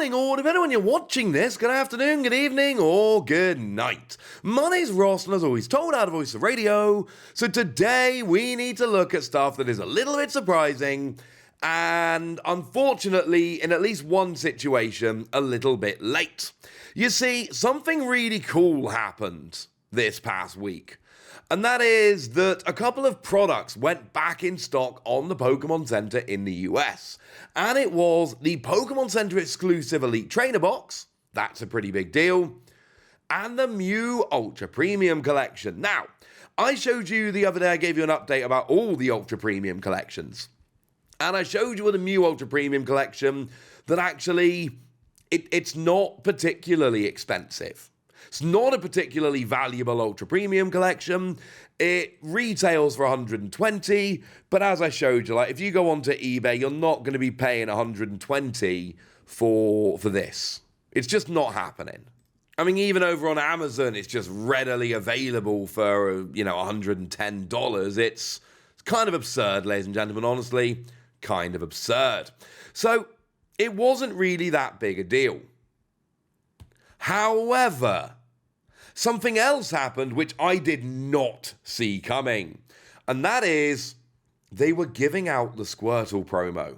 morning, or depending on when you're watching this, good afternoon, good evening, or good night. My name's Ross, and as always, told out of Voice of Radio. So today we need to look at stuff that is a little bit surprising, and unfortunately, in at least one situation, a little bit late. You see, something really cool happened this past week. And that is that a couple of products went back in stock on the Pokémon Center in the US. And it was the Pokémon Center exclusive Elite Trainer Box. That's a pretty big deal. And the Mew Ultra Premium Collection. Now, I showed you the other day, I gave you an update about all the Ultra Premium collections. And I showed you with the Mew Ultra Premium Collection that actually it's not particularly expensive. It's not a particularly valuable Ultra Premium collection. It retails for $120, but as I showed you, like if you go onto eBay, you're not going to be paying $120 for this. It's just not happening. I mean, even over on Amazon, it's just readily available for, $110. It's kind of absurd, ladies and gentlemen, honestly, kind of absurd. So it wasn't really that big a deal. However, something else happened which I did not see coming. And that is, they were giving out the Squirtle promo.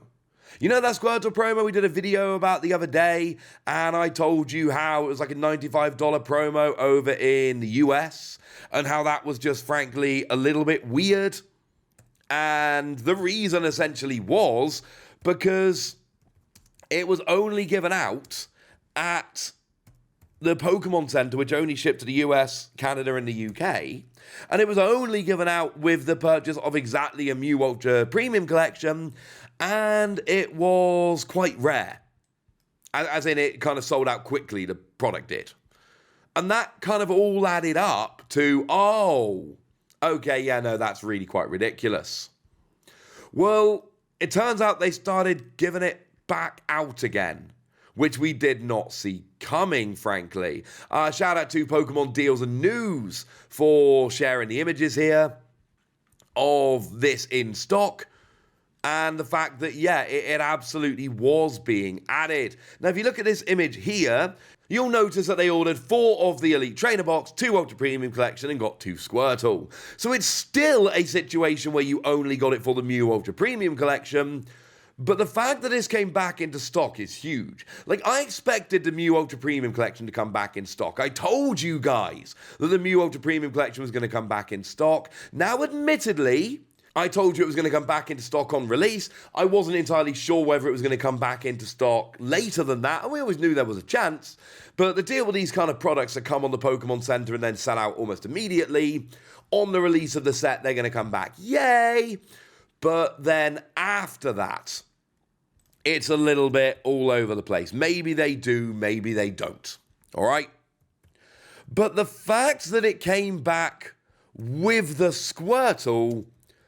You know that Squirtle promo we did a video about the other day, and I told you how it was like a $95 promo over in the US, and how that was just frankly a little bit weird. And the reason essentially was because it was only given out at the Pokémon Center, which only shipped to the US, Canada, and the UK, and it was only given out with the purchase of exactly a Mew Ultra Premium Collection, and it was quite rare. As in, it kind of sold out quickly, the product did. And that kind of all added up to, that's really quite ridiculous. Well, it turns out they started giving it back out again, which we did not see coming, frankly. Shout out to Pokemon Deals and News for sharing the images here of this in stock. And the fact that, it absolutely was being added. Now, if you look at this image here, you'll notice that they ordered 4 of the Elite Trainer Box, 2 Ultra Premium Collection, and got 2 Squirtle. So it's still a situation where you only got it for the Mew Ultra Premium Collection. But the fact that this came back into stock is huge. Like, I expected the Mew Ultra Premium Collection to come back in stock. I told you guys that the Mew Ultra Premium Collection was going to come back in stock. Now, admittedly, I told you it was going to come back into stock on release. I wasn't entirely sure whether it was going to come back into stock later than that, and we always knew there was a chance. But the deal with these kind of products that come on the Pokemon Center and then sell out almost immediately, on the release of the set, they're going to come back. Yay! But then after that, it's a little bit all over the place. Maybe they do, maybe they don't. All right? But the fact that it came back with the Squirtle,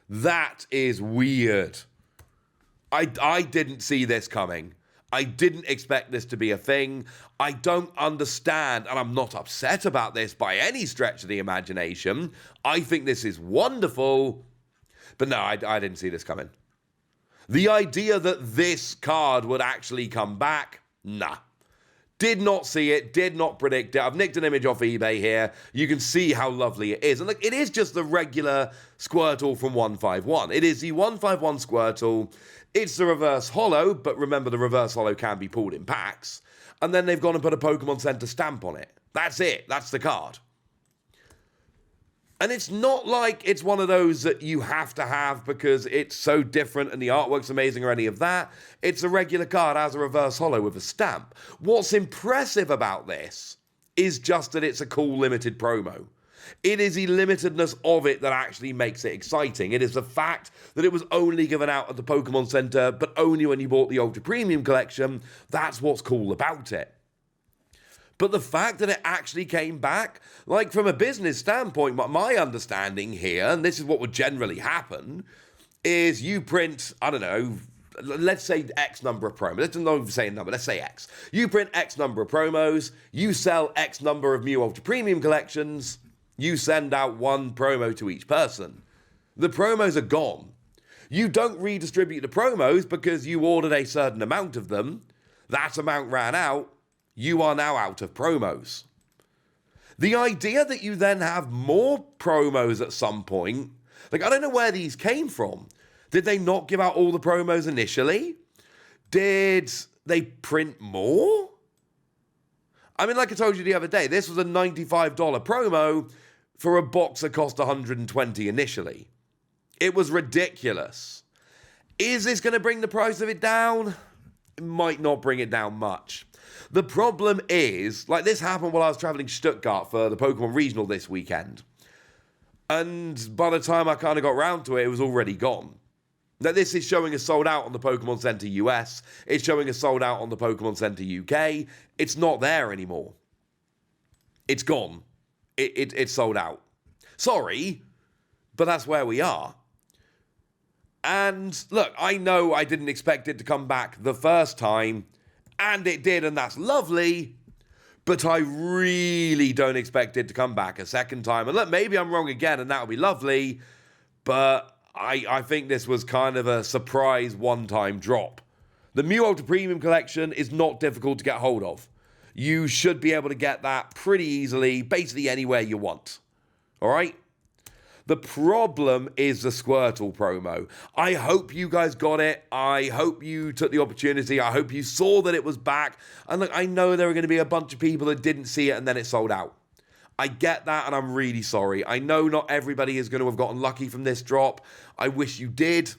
that is weird. I didn't see this coming. I didn't expect this to be a thing. I don't understand, and I'm not upset about this by any stretch of the imagination. I think this is wonderful. But no, I didn't see this coming. The idea that this card would actually come back, nah. Did not see it, did not predict it. I've nicked an image off eBay here. You can see how lovely it is. And look, it is just the regular Squirtle from 151. It is the 151 Squirtle. It's the reverse holo, but remember the reverse holo can be pulled in packs. And then they've gone and put a Pokemon Center stamp on it. That's it. That's the card. And it's not like it's one of those that you have to have because it's so different and the artwork's amazing or any of that. It's a regular card as a reverse holo with a stamp. What's impressive about this is just that it's a cool limited promo. It is the limitedness of it that actually makes it exciting. It is the fact that it was only given out at the Pokemon Center, but only when you bought the Ultra Premium Collection. That's what's cool about it. But the fact that it actually came back, like from a business standpoint, my understanding here, and this is what would generally happen, is you print, I don't know, let's say X number of promos. Let's not even say a number, let's say X. You print X number of promos, you sell X number of Mew Ultra Premium Collections, you send out 1 promo to each person. The promos are gone. You don't redistribute the promos because you ordered a certain amount of them. that amount ran out, you are now out of promos. The idea that you then have more promos at some point, like, I don't know where these came from. Did they not give out all the promos initially? Did they print more? I mean, like I told you the other day, this was a $95 promo for a box that cost $120 initially. It was ridiculous. Is this going to bring the price of it down? It might not bring it down much. The problem is, like, this happened while I was traveling to Stuttgart for the Pokemon Regional this weekend. And by the time I kind of got round to it, it was already gone. Now, this is showing us sold out on the Pokemon Center US. It's showing us sold out on the Pokemon Center UK. It's not there anymore. It's gone. It's sold out. Sorry, but that's where we are. And look, I know I didn't expect it to come back the first time, and it did, and that's lovely, but I really don't expect it to come back a second time. And look, maybe I'm wrong again, and that'll be lovely, but I think this was kind of a surprise one-time drop. The Mew Ultra Premium Collection is not difficult to get hold of. You should be able to get that pretty easily, basically anywhere you want. All right? The problem is the Squirtle promo. I hope you guys got it. I hope you took the opportunity. I hope you saw that it was back. And look, I know there are going to be a bunch of people that didn't see it and then it sold out. I get that, and I'm really sorry. I know not everybody is going to have gotten lucky from this drop. I wish you did.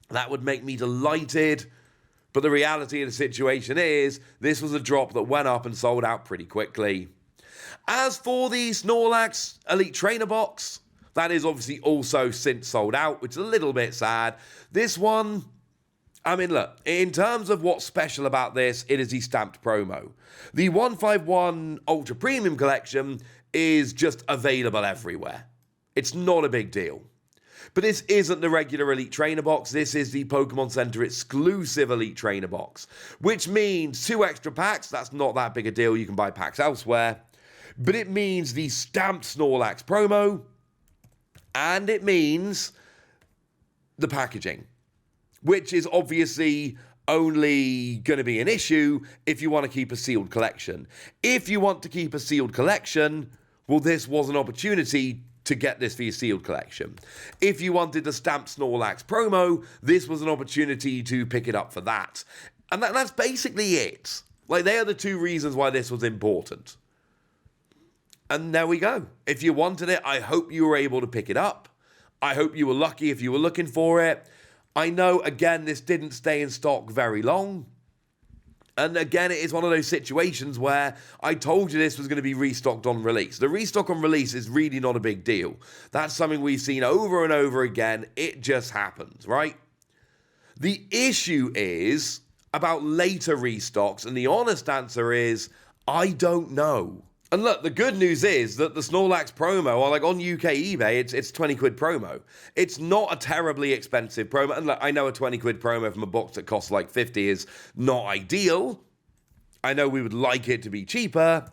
That would make me delighted. But the reality of the situation is, this was a drop that went up and sold out pretty quickly. As for the Snorlax Elite Trainer box, that is obviously also since sold out, which is a little bit sad. This one, I mean, look, in terms of what's special about this, it is the stamped promo. The 151 Ultra Premium Collection is just available everywhere. It's not a big deal. But this isn't the regular Elite Trainer box. This is the Pokemon Center exclusive Elite Trainer box, which means 2 extra packs. That's not that big a deal. You can buy packs elsewhere. But it means the stamped Snorlax promo, and it means the packaging, which is obviously only going to be an issue if you want to keep a sealed collection. If you want to keep a sealed collection, well, this was an opportunity to get this for your sealed collection. If you wanted the stamped Snorlax promo, this was an opportunity to pick it up for that. And that's basically it. Like, they are the 2 reasons why this was important. And there we go. If you wanted it, I hope you were able to pick it up. I hope you were lucky if you were looking for it. I know, again, this didn't stay in stock very long. And again, it is one of those situations where I told you this was going to be restocked on release. The restock on release is really not a big deal. That's something we've seen over and over again. It just happens, right? The issue is about later restocks, and the honest answer is, I don't know. And look, the good news is that the Snorlax promo, or like on UK eBay, it's 20 quid promo. It's not a terribly expensive promo. And look, I know a 20 quid promo from a box that costs like 50 is not ideal. I know we would like it to be cheaper.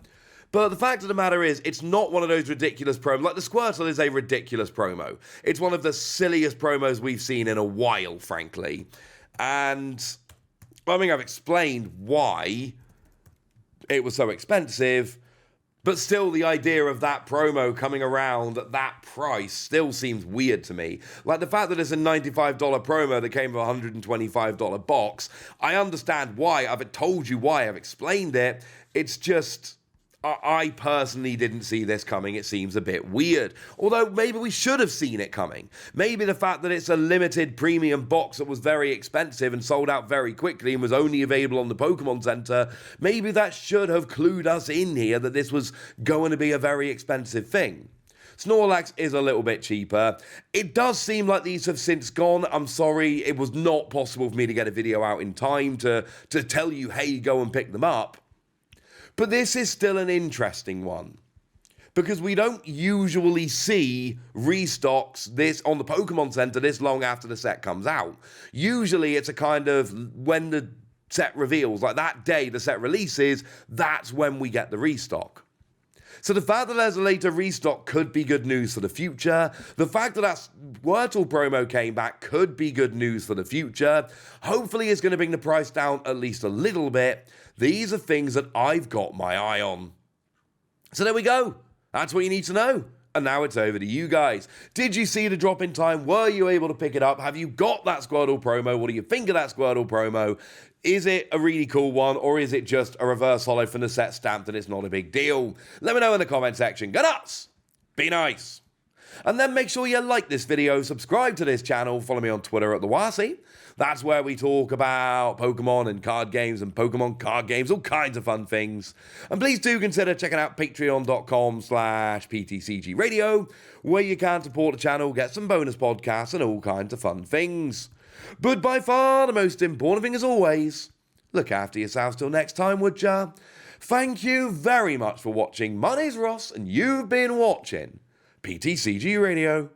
But the fact of the matter is, it's not one of those ridiculous promos. Like, the Squirtle is a ridiculous promo. It's one of the silliest promos we've seen in a while, frankly. And I mean, I've explained why it was so expensive. But still, the idea of that promo coming around at that price still seems weird to me. Like, the fact that it's a $95 promo that came with a $125 box, I understand why. I've told you why. I've explained it. It's just, I personally didn't see this coming. It seems a bit weird. Although, maybe we should have seen it coming. Maybe the fact that it's a limited premium box that was very expensive and sold out very quickly and was only available on the Pokemon Center, maybe that should have clued us in here that this was going to be a very expensive thing. Snorlax is a little bit cheaper. It does seem like these have since gone. I'm sorry, it was not possible for me to get a video out in time to tell you, hey, go and pick them up. But this is still an interesting one, because we don't usually see restocks this on the Pokemon Center this long after the set comes out. Usually it's a kind of, when the set reveals, like that day the set releases, that's when we get the restock. So the fact that there's a later restock could be good news for the future. The fact that that Squirtle promo came back could be good news for the future. Hopefully it's going to bring the price down at least a little bit. These are things that I've got my eye on. So there we go. That's what you need to know. And now it's over to you guys. Did you see the drop in time? Were you able to pick it up? Have you got that Squirtle promo? What do you think of that Squirtle promo? Is it a really cool one, or is it just a reverse holo from the set stamped and it's not a big deal? Let me know in the comment section. Go nuts! Be nice! And then make sure you like this video, subscribe to this channel, follow me on Twitter at @TheWasi. That's where we talk about Pokemon and card games and Pokemon card games, all kinds of fun things. And please do consider checking out patreon.com/PTCG Radio, where you can support the channel, get some bonus podcasts and all kinds of fun things. But by far the most important thing as always, look after yourselves till next time, would ya? Thank you very much for watching. My name's Ross and you've been watching PTCG Radio.